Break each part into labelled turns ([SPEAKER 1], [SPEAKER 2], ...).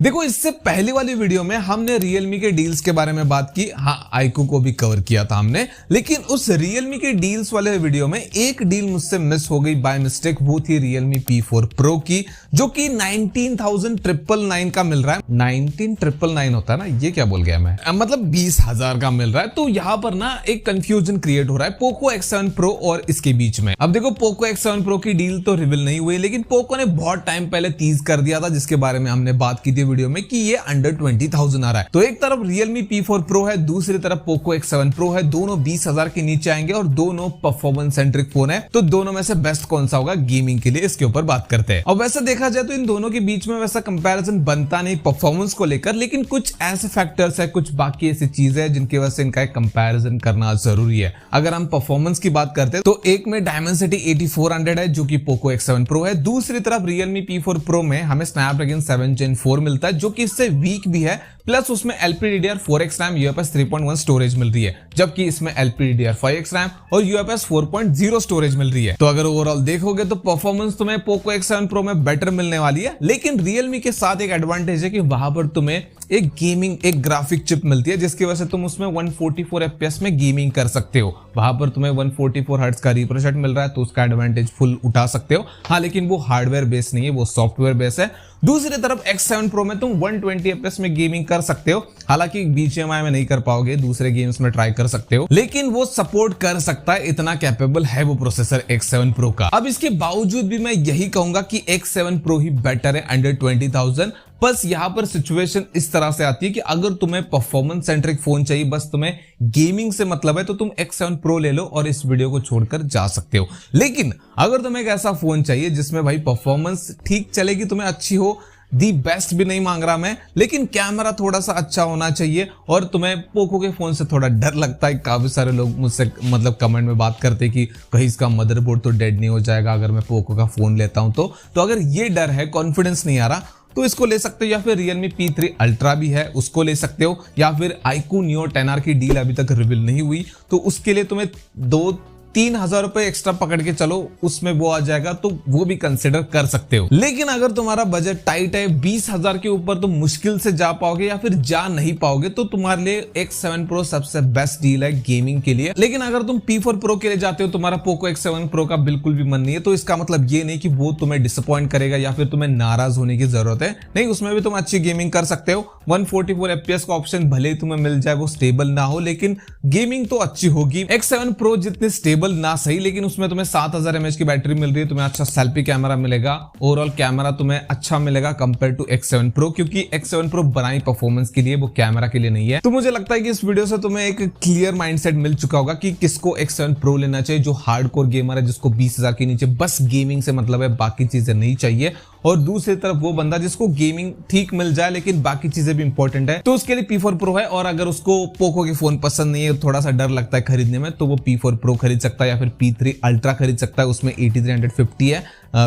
[SPEAKER 1] देखो, इससे पहले वाली वीडियो में हमने Realme के डील्स के बारे में बात की। हाँ, iQOO को भी कवर किया था हमने, लेकिन उस Realme के डील्स वाले वीडियो में एक डील मुझसे मिस हो गई बाय मिस्टेक। वो थी Realme P4 Pro की, जो कि 19,999 का मिल रहा है। 19,999 होता है ना, ये क्या बोल गया मैं, मतलब 20,000 का मिल रहा है। तो यहाँ पर ना एक कंफ्यूजन क्रिएट हो रहा है Poco X7 Pro और इसके बीच में। अब देखो, Poco X7 Pro की डील तो रिवील नहीं हुई, लेकिन Poco ने बहुत टाइम पहले टीज कर दिया था, जिसके बारे में हमने बात की थी वीडियो में कि ये अंडर 20,000 आ रहा है। तो एक तरफ Realme P4 Pro है, दूसरी तरफ Poco X7 Pro है। दोनों 20,000 के नीचे आएंगे और दोनों परफॉर्मेंस सेंट्रिक फोन है। तो दोनों में से बेस्ट कौन सा होगा गेमिंग के लिए, इसके ऊपर बात करते हैं। और वैसे देखा जाए तो इन दोनों के बीच में वैसा कंपैरिजन बनता नहीं परफॉर्मेंस को लेकर, लेकिन कुछ ऐसे फैक्टर्स है, कुछ बाकी ऐसी चीजें हैं जिनकी वजह से इनका एक कंपैरिजन करना जरूरी है। अगर हम परफॉर्मेंस की बात करते हैं तो एक में Dimensity 8400 है, जो कि Poco X7 Pro है। दूसरी तरफ Realme P4 Pro में हमें Snapdragon 7 Gen 4 मिलता है, जो कि इससे वीक भी है, प्लस उसमें LPDDR4X रैम, UFS 3.1 स्टोरेज मिल रही है, जबकि इसमें LPDDR5X रैम और UFS 4.0 स्टोरेज मिल रही है। तो अगर ओवरऑल देखोगे तो परफॉर्मेंस तुम्हें Poco X7 Pro में बेटर मिलने वाली है, लेकिन Realme के साथ एक एडवांटेज है कि वहां पर तुम्हें एक ग्राफिक चिप मिलती है, जिसकी वजह से तुम उसमें 144 FPS में गेमिंग कर सकते हो। वहां पर तुम्हें 144 हर्ट्ज का रिफ्रेश रेट मिल रहा है, तो उसका एडवांटेज फुल उठा सकते हो। हाँ, लेकिन वो हार्डवेयर बेस नहीं है, वो सॉफ्टवेयर बेस है। दूसरी तरफ X7 Pro में तुम 120 FPS में गेमिंग कर सकते हो। हालांकि BGMI में नहीं कर पाओगे, दूसरे गेम्स में ट्राई कर सकते हो, लेकिन वो सपोर्ट कर सकता है, इतना कैपेबल है वो प्रोसेसर X7 Pro का। अब इसके बावजूद भी मैं यही कहूंगा कि X7 Pro ही बेटर है अंडर 20,000। बस यहाँ पर सिचुएशन इस तरह से आती है कि अगर तुम्हें परफॉर्मेंस सेंट्रिक फोन चाहिए, बस तुम्हें गेमिंग से मतलब है, तो तुम X7 Pro ले लो और इस वीडियो को छोड़कर जा सकते हो। लेकिन अगर तुम्हें एक ऐसा फोन चाहिए जिसमें भाई परफॉर्मेंस ठीक चलेगी, तुम्हें अच्छी हो, दी बेस्ट भी नहीं मांग रहा मैं, लेकिन कैमरा थोड़ा सा अच्छा होना चाहिए, और तुम्हें पोको के फोन से थोड़ा डर लगता है। काफी सारे लोग मुझसे मतलब कमेंट में बात करते हैं कि कहीं इसका मदरबोर्ड तो डेड नहीं हो जाएगा अगर मैं पोको का फोन लेता हूं तो अगर ये डर है, कॉन्फिडेंस नहीं आ रहा, तो इसको ले सकते हो। या फिर Realme P3 Ultra भी है, उसको ले सकते हो। या फिर iQOO Neo 10R की डील अभी तक रिवील नहीं हुई, तो उसके लिए तुम्हें 2-3 रुपए एक्स्ट्रा पकड़ के चलो, उसमें वो आ जाएगा, तो वो भी कंसिडर कर सकते हो। लेकिन अगर तुम्हारा बजट टाइट है, 20,000 के ऊपर तुम मुश्किल से जा पाओगे या फिर जा नहीं पाओगे, तो तुम्हारे लिए X7 Pro सबसे बेस्ट डील है गेमिंग के लिए। लेकिन अगर तुम P4 Pro के लिए जाते हो, तुम्हारा Poco X7 Pro का बिल्कुल भी मन नहीं है, तो इसका मतलब ये नहीं कि वो तुम्हें डिसअपॉइंट करेगा या फिर तुम्हें नाराज होने की जरूरत है। नहीं, उसमें भी तुम अच्छी गेमिंग कर सकते हो। 144 FPS का ऑप्शन भले ही तुम्हें मिल जाए, वो स्टेबल ना हो, लेकिन गेमिंग तो अच्छी होगी। X7 Pro जितने स्टेबल ना सही, लेकिन उसमें तुम्हें 7000 mAh की बैटरी मिल रही है, तुम्हें अच्छा सेल्फी कैमरा मिलेगा, ओवरऑल कैमरा तुम्हें अच्छा मिलेगा कंपेयर टू X7 Pro, क्योंकि X7 Pro बनाई परफॉर्मेंस के लिए, वो कैमरा के लिए नहीं है। तो मुझे लगता है कि इस वीडियो से तुम्हें एक क्लियर माइंडसेट मिल चुका होगा कि किसको X7 Pro लेना चाहिए, जो हार्डकोर गेमर है, जिसको 20,000 के नीचे बस गेमिंग से मतलब है, बाकी चीजें नहीं चाहिए। और दूसरी तरफ वो बंदा जिसको गेमिंग ठीक मिल जाए लेकिन बाकी चीजें भी इंपॉर्टेंट है, तो उसके लिए P4 Pro है। और अगर उसको पोको के फोन पसंद नहीं है, थोड़ा सा डर लगता है खरीदने में, तो वो P4 Pro खरीद सकता है या फिर P3 Ultra खरीद सकता है। उसमें 8350 है,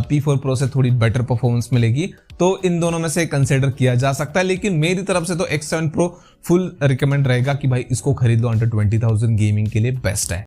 [SPEAKER 1] P4 Pro से थोड़ी बेटर परफॉर्मेंस मिलेगी, तो इन दोनों में से कंसिडर किया जा सकता है। लेकिन मेरी तरफ से तो X7 Pro फुल रिकमेंड रहेगा कि भाई इसको खरीद लो, अंडर 20,000 गेमिंग के लिए बेस्ट है।